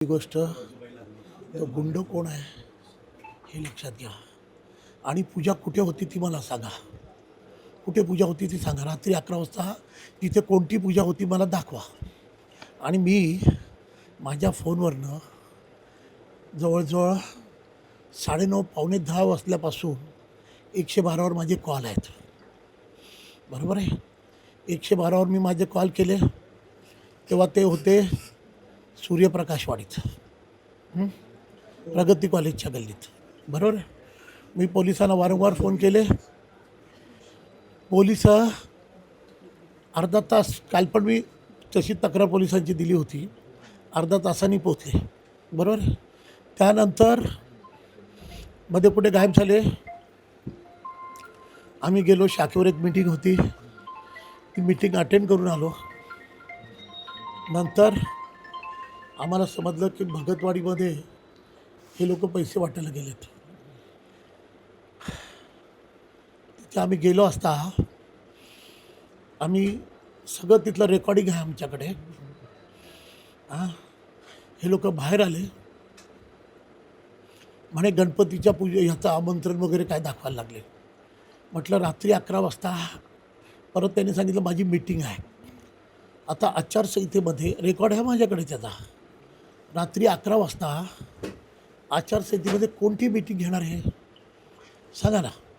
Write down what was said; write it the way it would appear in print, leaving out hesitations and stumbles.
ही गोष्ट तो गुंड कोण आहे हे लक्षात घ्या आणि पूजा कुठे होती ती मला सांगा. कुठे पूजा होती ती सांगा. रात्री 11 वाजता तिथे कोणती पूजा होती मला दाखवा. आणि मी माझ्या फोनवरनं जवळजवळ 9:30 पावणे 10 वाजल्यापासून 112वर माझे कॉल आहेत. बरोबर आहे. 112वर मी माझे कॉल केले तेव्हा ते होते सूर्यप्रकाशवाडीत, प्रगती कॉलेजच्या गल्लीत. बरोबर आहे. मी पोलिसांना वारंवार फोन केले. पोलिस अर्धा तास, काल पण मी तशी तक्रार पोलिसांची दिली होती, अर्धा तासांनी पोचले. बरोबर आहे. त्यानंतर मध्ये कुठे गायब झाले. आम्ही गेलो, शाखेवर एक मीटिंग होती, ती मीटिंग अटेंड करून आलो. नंतर आम्हाला समजलं की भगतवाडीमध्ये हे लोक पैसे वाटायला गेलेत. तिथे आम्ही गेलो असता आम्ही सगळं तिथलं रेकॉर्डिंग आहे आमच्याकडे. हे लोक बाहेर आले, म्हणे गणपतीच्या ह्याचं आमंत्रण वगैरे काय दाखवायला लागले. म्हटलं रात्री 11 वाजता. परत त्यांनी सांगितलं माझी मीटिंग आहे. आता आचारसंहितेमध्ये रेकॉर्ड आहे माझ्याकडे त्याचा. रात्री 11 वाजता आचारसंहितेमध्ये कोणती मीटिंग घेणार आहे सांगा ना.